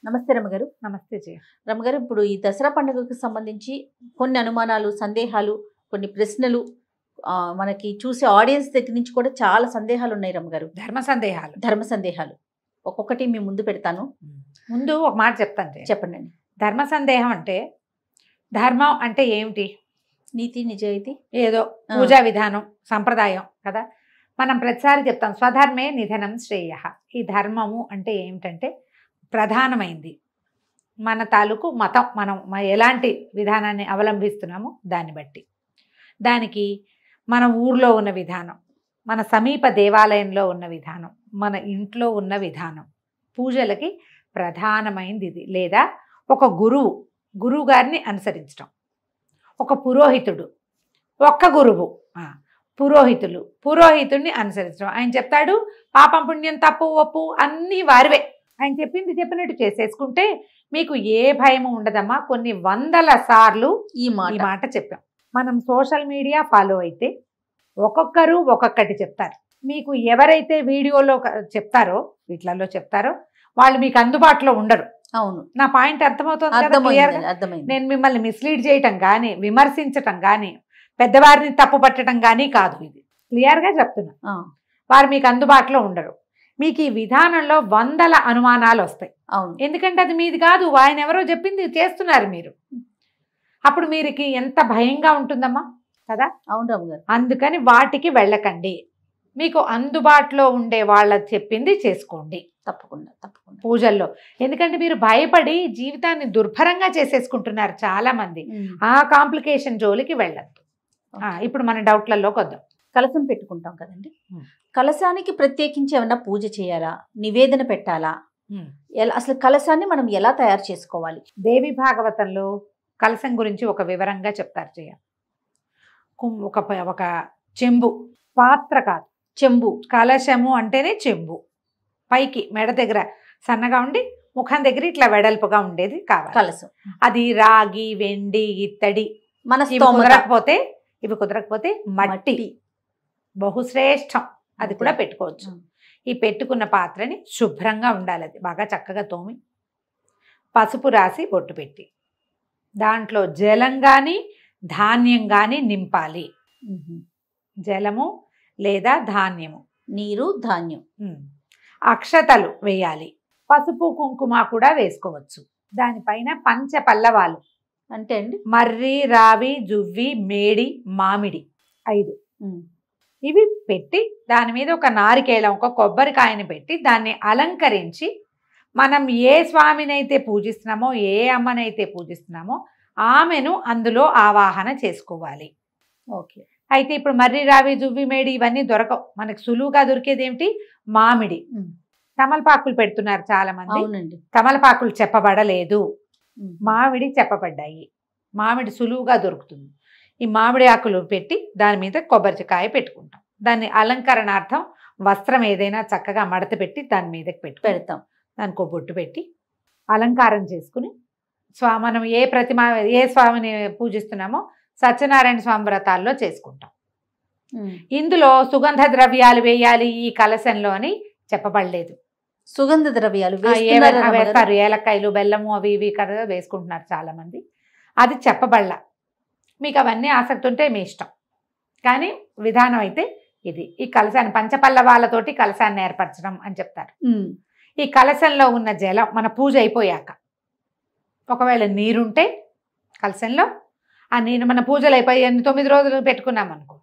నమస్తే రమగారు. నమస్తే జయ. రమగారు, ఇప్పుడు ఈ దసరా పండుగకు సంబంధించి కొన్ని అనుమానాలు, సందేహాలు, కొన్ని ప్రశ్నలు మనకి చూసే ఆడియన్స్ దగ్గర నుంచి కూడా చాలా సందేహాలు ఉన్నాయి రమగారు. ధర్మ సందేహాలు ఒక్కొక్కటి మీ ముందు పెడతాను. ముందు ఒక మాట చెప్తాను. చెప్పండి. ధర్మ సందేహం అంటే ధర్మం అంటే ఏమిటి? నీతి, నిజాయితీ, ఏదో పూజా విధానం, సంప్రదాయం కదా. మనం ప్రతిసారి చెప్తాం స్వధర్మే నిధనం శ్రేయ. ఈ ధర్మము అంటే ఏమిటంటే ప్రధానమైంది మన తాలూకు మతం, మనం ఎలాంటి విధానాన్ని అవలంబిస్తున్నామో దాన్ని బట్టి, దానికి మన ఊర్లో ఉన్న విధానం, మన సమీప దేవాలయంలో ఉన్న విధానం, మన ఇంట్లో ఉన్న విధానం, పూజలకి ప్రధానమైంది ఇది. లేదా ఒక గురువు గారిని అనుసరించడం, ఒక పురోహితుడు, ఒక్క గురువు, పురోహితుడిని అనుసరించడం. ఆయన చెప్తాడు పాపం పుణ్యం తప్పు ఒప్పు అన్నీ వారివే, ఆయన చెప్పినట్టు చేసేసుకుంటే మీకు ఏ భయము ఉండదమ్మా. కొన్ని వందల సార్లు ఈ మాట చెప్పాం. మనం సోషల్ మీడియా ఫాలో అయితే ఒక్కొక్కరు ఒక్కొక్కటి చెప్తారు. మీకు ఎవరైతే వీడియోలో చెప్తారో, వీటిలలో చెప్తారో వాళ్ళు మీకు అందుబాటులో ఉండరు. అవును, నా పాయింట్ అర్థమవుతుంది. నేను మిమ్మల్ని మిస్లీడ్ చేయటం కానీ, విమర్శించటం కానీ, పెద్దవారిని తప్పు పట్టడం కానీ కాదు. ఇది క్లియర్గా చెప్తున్నా. వారు మీకు అందుబాటులో ఉండరు. మీకు ఈ విధానంలో వందల అనుమానాలు వస్తాయి. అవును, ఎందుకంటే అది మీది కాదు, ఆయన ఎవరో చెప్పింది చేస్తున్నారు మీరు. అప్పుడు మీరుకి ఎంత భయంగా ఉంటుందమ్మా కదా. అవును రమగారు. అందుకని వాటికి వెళ్ళకండి. మీకు అందుబాటులో ఉండే వాళ్ళ చెప్పింది చేసుకోండి. తప్పకుండా పూజల్లో. ఎందుకంటే మీరు భయపడి జీవితాన్ని దుర్భరంగా చేసేసుకుంటున్నారు చాలా మంది. ఆ కాంప్లికేషన్ జోలికి వెళ్ళద్దు. ఇప్పుడు మన డౌట్లలోకి వద్దాం. కలశం పెట్టుకుంటాం కదండి, కలశానికి ప్రత్యేకించి ఏమన్నా పూజ చేయాలా, నివేదన పెట్టాలా, అసలు కలశాన్ని మనం ఎలా తయారు చేసుకోవాలి? దేవి భాగవతంలో కలశం గురించి ఒక వివరంగా చెప్తారు. ఒక చెంబు, పాత్ర కాదు, చెంబు. కలశము అంటేనే చెంబు. పైకి మెడ దగ్గర సన్నగా ఉండి ముఖం దగ్గర ఇట్లా వెడల్పుగా ఉండేది కావాలి కలశం. అది రాగి, వెండి, ఇత్తడి. ఇవి కుదరకపోతే మట్టి బహుశ్రేష్టం, అది కూడా పెట్టుకోవచ్చు. ఈ పెట్టుకున్న పాత్రని శుభ్రంగా ఉండాలి. అది బాగా చక్కగా తోమి పసుపు రాసి బొట్టు పెట్టి దాంట్లో జలం కానీ ధాన్యం కానీ నింపాలి. జలము లేదా ధాన్యము, నీరు, ధాన్యం. అక్షతలు వేయాలి. పసుపు కుంకుమ కూడా వేసుకోవచ్చు. దానిపైన పంచ పల్లవాలు అంటే అండి మర్రి, రావి, జువ్వి, మేడి, మామిడి 5 ఇవి పెట్టి దాని మీద ఒక నారికేళం, ఒక కొబ్బరికాయని పెట్టి దాన్ని అలంకరించి మనం ఏ స్వామినైతే పూజిస్తున్నామో, ఏ అమ్మనైతే పూజిస్తున్నామో ఆమెను అందులో ఆవాహన చేసుకోవాలి. ఓకే. అయితే ఇప్పుడు మర్రి, రావి, జువ్వి, మేడి ఇవన్నీ దొరకవు. మనకు సులువుగా దొరికేది ఏమిటి? మామిడి. తమలపాకులు పెడుతున్నారు చాలా మంది. అవునండి, తమలపాకులు చెప్పబడలేదు, మామిడి చెప్పబడ్డాయి. మామిడి సులువుగా దొరుకుతుంది. ఈ మామిడి ఆకులు పెట్టి దాని మీద కొబ్బరికాయ పెట్టుకుంటాం. దాన్ని అలంకరణార్థం వస్త్రం ఏదైనా చక్కగా మడత పెట్టి దాని మీదకి పెడతాం. దానికి ఒక బొట్టు పెట్టి అలంకారం చేసుకుని మనం ఏ స్వామిని పూజిస్తున్నామో సత్యనారాయణ స్వామి వ్రతాల్లో చేసుకుంటాం. ఇందులో సుగంధ ద్రవ్యాలు వేయాలి ఈ కలశంలో అని చెప్పబడలేదు. సుగంధ ద్రవ్యాలు వేస్తారు, ఏలక్కాయలు, బెల్లము అవి ఇవి కదా వేసుకుంటున్నారు చాలా మంది. అది చెప్పబడలా. మీకు అవన్నీ ఆసక్తి ఉంటే మీ ఇష్టం, కానీ విధానం అయితే ఇది. ఈ కలశాన్ని పంచపల్లవాలతోటి కలశాన్ని ఏర్పరచడం అని చెప్తారు. ఈ కలశంలో ఉన్న జలం మన పూజ అయిపోయాక, ఒకవేళ నీరుంటే కలశంలో ఆ నీరు మన పూజలు అయిపోయి 9 రోజులు పెట్టుకున్నాం అనుకో,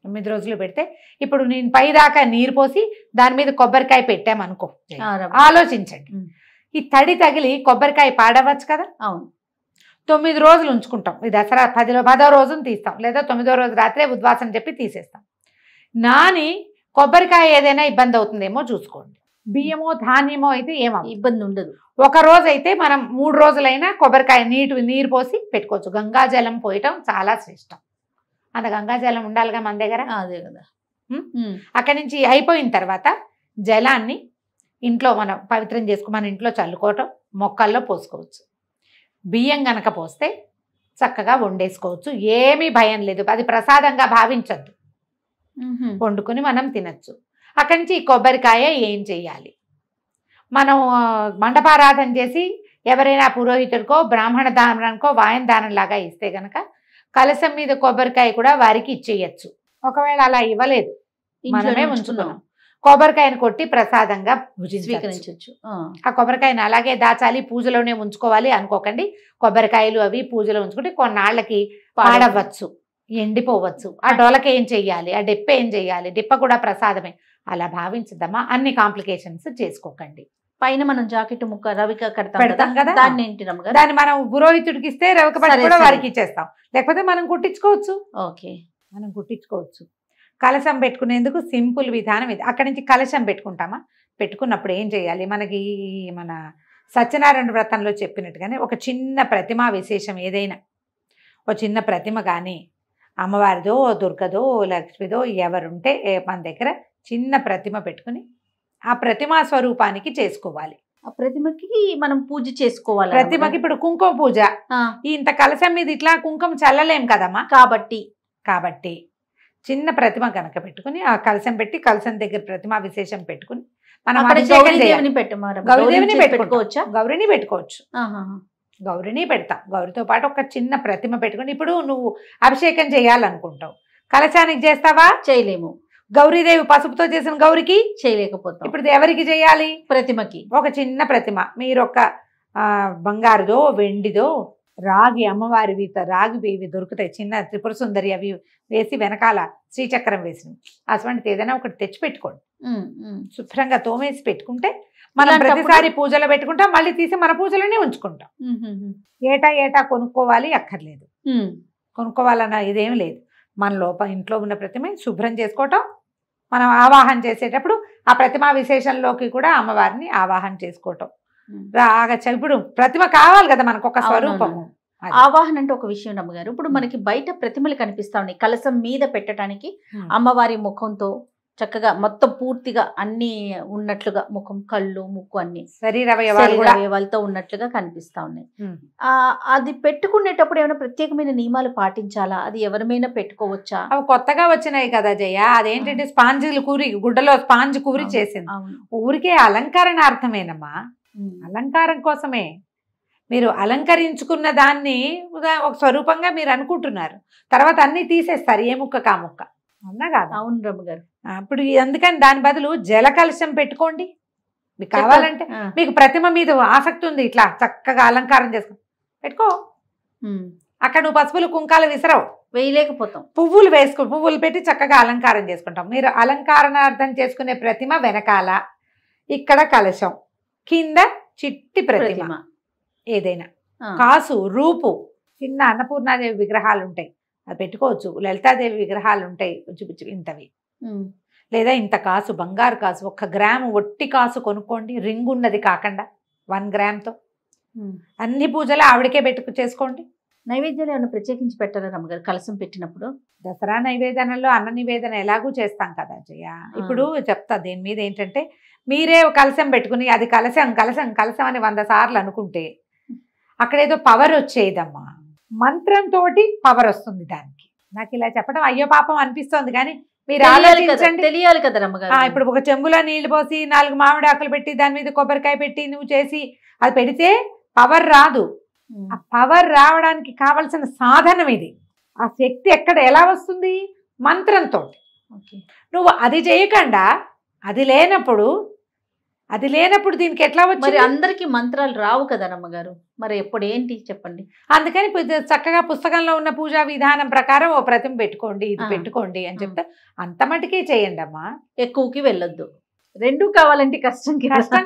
9 రోజులు పెడితే ఇప్పుడు నేను పైదాకా నీరు పోసి దాని మీద కొబ్బరికాయ పెట్టామనుకో, ఆలోచించండి. ఈ తడి తగిలి కొబ్బరికాయ పాడవచ్చు కదా. అవును. 9 రోజులు ఉంచుకుంటాం. ఈ దసరా 10వ రోజును తీస్తాం, లేదా 9వ రోజు రాత్రే ఉద్వాసన చెప్పి తీసేస్తాం. నాని కొబ్బరికాయ ఏదైనా ఇబ్బంది అవుతుందేమో చూసుకోండి. బియ్యమో ధాన్యమో అయితే ఏమో ఇబ్బంది ఉండదు. ఒక రోజు అయితే మనం 3 రోజులైనా కొబ్బరికాయ నీరు పోసి పెట్టుకోవచ్చు. గంగాజలం పోయటం చాలా శ్రేష్టం. అంత గంగాజలం ఉండాలిగా మన దగ్గర. అదే కదా. అక్కడి నుంచి అయిపోయిన తర్వాత జలాన్ని ఇంట్లో మనం పవిత్రం చేసుకుని మన ఇంట్లో చల్లుకోవటం, మొక్కల్లో పోసుకోవచ్చు. బియ్యం గనక పోస్తే చక్కగా వండేసుకోవచ్చు, ఏమీ భయం లేదు. అది ప్రసాదంగా భావించద్దు, వండుకొని మనం తినచ్చు. అక్కడి నుంచి ఈ కొబ్బరికాయ ఏం చెయ్యాలి? మనం మండపారాధన చేసి ఎవరైనా పురోహితుడికో బ్రాహ్మణ దానానికో వాయన దానం లాగా ఇస్తే గనక కలశం మీద కొబ్బరికాయ కూడా వారికి ఇచ్చేయచ్చు. ఒకవేళ అలా ఇవ్వలేదు, మనమే ఉంచుకున్నాం, కొబ్బరికాయను కొట్టి ప్రసాదంగా స్వీకరించవచ్చు. ఆ కొబ్బరికాయను అలాగే దాచాలి, పూజలోనే ఉంచుకోవాలి అనుకోకండి. కొబ్బరికాయలు అవి పూజలో ఉంచుకుంటే కొన్నాళ్ళకి పాడవచ్చు, ఎండిపోవచ్చు. ఆ డొలక ఏం చెయ్యాలి, ఆ డిప్ప ఏం చెయ్యాలి, డిప్ప కూడా ప్రసాదమే, అలా భావించద్దమ్మా. అన్ని కాంప్లికేషన్స్ చేసుకోకండి. పైన మనం జాకెట్ ముక్క రవిక పెడతాం కదా, దాన్ని మనం పురోహితుడికి ఇస్తే రవిక పట్టి కూడా వారికి ఇచ్చేస్తాం, లేకపోతే మనం కుట్టించుకోవచ్చు. ఓకే, మనం కుట్టించుకోవచ్చు. కలశం పెట్టుకునేందుకు సింపుల్ విధానం ఇది. అక్కడి నుంచి కలశం పెట్టుకుంటామా, పెట్టుకున్నప్పుడు ఏం చేయాలి, మనకి మన సత్యనారాయణ వ్రతంలో చెప్పినట్టుగానే ఒక చిన్న ప్రతిమా విశేషం ఏదైనా, ఒక చిన్న ప్రతిమ కానీ అమ్మవారిదో దుర్గదో లక్ష్మిదో ఎవరుంటే మన దగ్గర చిన్న ప్రతిమ పెట్టుకుని ఆ ప్రతిమా స్వరూపానికి చేసుకోవాలి. ఆ ప్రతిమకి మనం పూజ చేసుకోవాలి. ప్రతిమకి ఇప్పుడు కుంకుమ పూజ, ఇంత కలశం మీద ఇట్లా కుంకుమ చల్లలేం కదమ్మా, కాబట్టి చిన్న ప్రతిమ కనుక పెట్టుకుని ఆ కలశం పెట్టి కలశం దగ్గర ప్రతిమా విశేషం పెట్టుకుని మనం గౌరిని పెట్టుకోవచ్చు. గౌరిని పెడతాం, గౌరితో పాటు ఒక చిన్న ప్రతిమ పెట్టుకుని ఇప్పుడు నువ్వు అభిషేకం చేయాలనుకుంటావు, కలశానికి చేస్తావా, చేయలేము. గౌరీదేవి పసుపుతో చేసిన గౌరికి చేయలేకపోతాం. ఇప్పుడు ఎవరికి చేయాలి, ప్రతిమకి. ఒక చిన్న ప్రతిమ మీరు ఒక బంగారుదో వెండిదో రాగి అమ్మవారివి రాగి ఇవి దొరుకుతాయి, చిన్న త్రిపుర సుందరి అవి వేసి వెనకాల శ్రీచక్రం వేసినవి, అటువంటిది ఏదైనా ఒకటి తెచ్చి పెట్టుకోండి. శుభ్రంగా తోమేసి పెట్టుకుంటే మనం ప్రతిసారి పూజలో పెట్టుకుంటాం, మళ్ళీ తీసి మన పూజలోనే ఉంచుకుంటాం. ఏటా కొనుక్కోవాలి అక్కర్లేదు, కొనుక్కోవాలన్న ఇదేం లేదు. మన ఇంట్లో ఉన్న ప్రతిమ శుభ్రం చేసుకోవటం, మనం ఆవాహన చేసేటప్పుడు ఆ ప్రతిమా విశేషంలోకి కూడా అమ్మవారిని ఆవాహన చేసుకోవటం. ఇప్పుడు ప్రతిమ కావాలి కదా మనకు ఒక స్వరూపము. ఆవాహన అంటే ఒక విషయం అమ్మగారు, ఇప్పుడు మనకి బయట ప్రతిమలు కనిపిస్తా ఉన్నాయి, కలశం మీద పెట్టడానికి అమ్మవారి ముఖంతో చక్కగా మొత్తం పూర్తిగా అన్ని ఉన్నట్లుగా, ముఖం కళ్ళు ముక్కు అన్ని శరీరవయవాలతో ఉన్నట్లుగా కనిపిస్తా ఉన్నాయి. అది పెట్టుకునేటప్పుడు ఏమైనా ప్రత్యేకమైన నియమాలు పాటించాలా, అది ఎవరిమైనా పెట్టుకోవచ్చా? అవి కొత్తగా వచ్చినాయి కదా జయ, అదేంటంటే స్పాంజిలు కూరి గుడ్డలో స్పాంజ్ కూరి చేసింది, ఊరికే అలంకరణార్థమేనమ్మా, అలంకారం కోసమే. మీరు అలంకరించుకున్న దాన్ని ఒక స్వరూపంగా మీరు అనుకుంటున్నారు, తర్వాత అన్ని తీసేస్తారు ఏ ముక్క కా ముక్క, అవునా కాదు? అవును రమ్మ గారు. ఇప్పుడు అందుకని దాని బదులు జల కలశం పెట్టుకోండి. మీకు కావాలంటే, మీకు ప్రతిమ మీద ఆసక్తి ఉంది, ఇట్లా చక్కగా అలంకారం చేసుకో పెట్టుకో. అక్కడ నువ్వు పసుపులు కుంకాలు విసరవు, వేయలేకపోతాం, పువ్వులు పువ్వులు పెట్టి చక్కగా అలంకారం చేసుకుంటాం. మీరు అలంకరణార్థం చేసుకునే ప్రతిమ వెనకాల ఇక్కడ కలశం, కింద చిట్టి ప్రతిమ ఏదైనా, కాసు రూపు, చిన్న అన్నపూర్ణాదేవి విగ్రహాలు ఉంటాయి అది పెట్టుకోవచ్చు, లలితాదేవి విగ్రహాలు ఉంటాయి ఇంతవి, లేదా ఇంత కాసు బంగారు కాసు 1 గ్రాము ఒట్టి కాసు కొనుక్కోండి, రింగ్ ఉన్నది కాకుండా 1 గ్రామ్తో అన్ని పూజలు ఆవిడకే చేసుకోండి. నైవేద్యాలు ఏమైనా ప్రత్యేకించి పెట్టారా రమ్మగారు కలశం పెట్టినప్పుడు? దసరా నైవేదనలో అన్న నివేదన ఎలాగూ చేస్తాం కదా జయ. ఇప్పుడు చెప్తా దీని మీద ఏంటంటే, మీరే కలశం పెట్టుకుని అది కలశం కలశం కలశం అని 100 సార్లు అనుకుంటే అక్కడేదో పవర్ వచ్చేదమ్మా, మంత్రంతో పవర్ వస్తుంది దానికి. నాకు ఇలా చెప్పడం అయ్యో పాపం అనిపిస్తోంది, కానీ మీరు ఆలోచించండి, తెలియాలి కదా రమ్మగారు. ఇప్పుడు ఒక చెంబులో నీళ్లు పోసి 4 మామిడి ఆకులు పెట్టి దాని మీద కొబ్బరికాయ పెట్టి నువ్వు చేసి అది పెడితే పవర్ రాదు. ఆ పవర్ రావడానికి కావలసిన సాధనం ఇది. ఆ శక్తి ఎక్కడ ఎలా వస్తుంది? మంత్రంతో. నువ్వు అది చేయకుండా అది లేనప్పుడు దీనికి ఎట్లా వచ్చి? అందరికి మంత్రాలు రావు కదా రమ్మగారు, మరి ఎప్పుడు ఏంటి చెప్పండి. అందుకని చక్కగా పుస్తకంలో ఉన్న పూజా విధానం ప్రకారం ఓ ప్రతిమ పెట్టుకోండి, ఇది పెట్టుకోండి అని చెప్తే అంత మటుకే చేయండి అమ్మా, ఎక్కువకి వెళ్ళొద్దు. 2 కావాలంటే కష్టం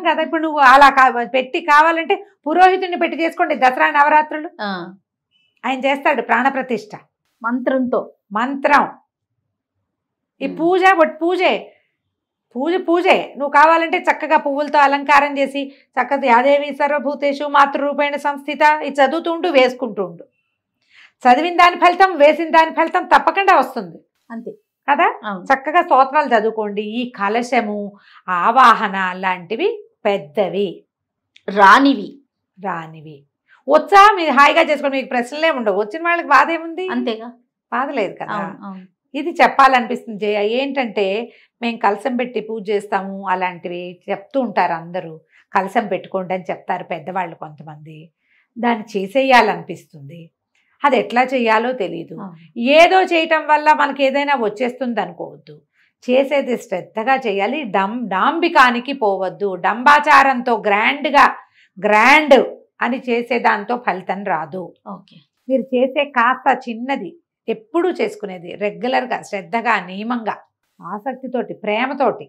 కదా. ఇప్పుడు నువ్వు అలా పెట్టి కావాలంటే పురోహితుడిని పెట్టి చేసుకోండి. దసరా నవరాత్రులు ఆయన చేస్తాడు ప్రాణప్రతిష్ఠ మంత్రంతో. మంత్రం ఈ పూజే నువ్వు కావాలంటే చక్కగా పువ్వులతో అలంకారం చేసి చక్కగా యాదేవి సర్వభూతేషు మాతృరూపేణ సంస్థిత ఇది చదువుతూ ఉంటూ వేసుకుంటూ ఉండు. చదివిన దాని ఫలితం వేసిన దాని ఫలితం తప్పకుండా వస్తుంది, అంతే కదా. చక్కగా స్తోత్రాలు చదువుకోండి. ఈ కలశము ఆవాహన లాంటివి పెద్దవి రానివి వచ్చా మీరు హాయిగా చేసుకోండి, మీకు ప్రశ్నలే ఉండవు. వచ్చిన వాళ్ళకి బాధ ఏముంది? అంతేగా, బాధ లేదు కదా. ఇది చెప్పాలనిపిస్తుంది జయ. ఏంటంటే మేము కలశం పెట్టి పూజ చేస్తాము అలాంటివి చెప్తూ ఉంటారు అందరూ. కలశం పెట్టుకోండి అని చెప్తారు పెద్దవాళ్ళు కొంతమంది. దాన్ని చేసేయాలనిపిస్తుంది. అది ఎట్లా చేయాలో తెలియదు. ఏదో చేయటం వల్ల మనకి ఏదైనా వచ్చేస్తుంది అనుకోవద్దు. చేసేది శ్రద్ధగా చేయాలి. డాంబికానికి పోవద్దు. డంబాచారంతో గ్రాండ్ అని చేసేదాంతో ఫలితం రాదు. మీరు చేసే కాస్త చిన్నది ఎప్పుడూ చేసుకునేది రెగ్యులర్గా, శ్రద్ధగా, నియమంగా, ఆసక్తితోటి, ప్రేమతోటి,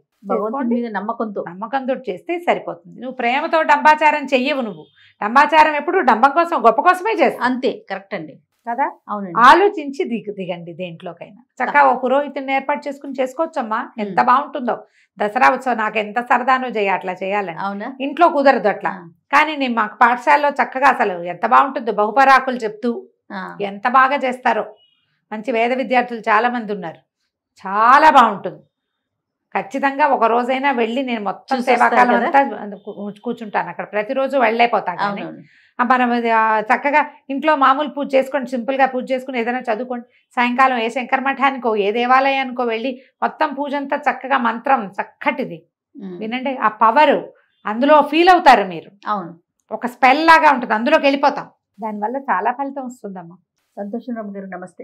నమ్మకంతో చేస్తే సరిపోతుంది. నువ్వు ప్రేమతో డంబాచారం చెయ్యవు. నువ్వు డంబాచారం ఎప్పుడు డంబం కోసం, గొప్ప కోసమే చేస్తావు. అంతే, కరెక్ట్ అండి కదా. అవునండి. ఆలోచించి దిగండి దేంట్లోకైనా. చక్కగా ఓ పురోహితుని ఏర్పాటు చేసుకుని చేసుకోవచ్చమ్మా. ఎంత బాగుంటుందో. దసరా ఉత్సవం నాకు ఎంత సరదానో అట్లా చేయాలని. అవునా, ఇంట్లో కుదరదు అట్లా. కానీ నేను మాకు పాఠశాలలో చక్కగా అసలు ఎంత బాగుంటుందో, బహుపరాకులు చెప్తూ ఎంత బాగా చేస్తారో. మంచి వేద విద్యార్థులు చాలా మంది ఉన్నారు. చాలా బాగుంటుంది. ఖచ్చితంగా ఒక రోజైనా వెళ్ళి నేను మొత్తం సేవాకాలం అంతా కూర్చుంటాను అక్కడ. ప్రతిరోజు వెళ్ళైపోతాను. కానీ మనం చక్కగా ఇంట్లో మామూలు పూజ చేసుకోండి, సింపుల్గా పూజ చేసుకుని ఏదైనా చదువుకోండి. సాయంకాలం ఏ శంకర మఠానికో ఏ దేవాలయానికో వెళ్ళి మొత్తం పూజ అంతా చక్కగా మంత్రం చక్కటిది వినండి. ఆ పవర్ అందులో ఫీల్ అవుతారు మీరు. అవును, ఒక స్పెల్ లాగా ఉంటుంది. అందులోకి వెళ్ళిపోతాం. దానివల్ల చాలా ఫలితం వస్తుందమ్మా. సంతోషం రమ్మ గారు, నమస్తే.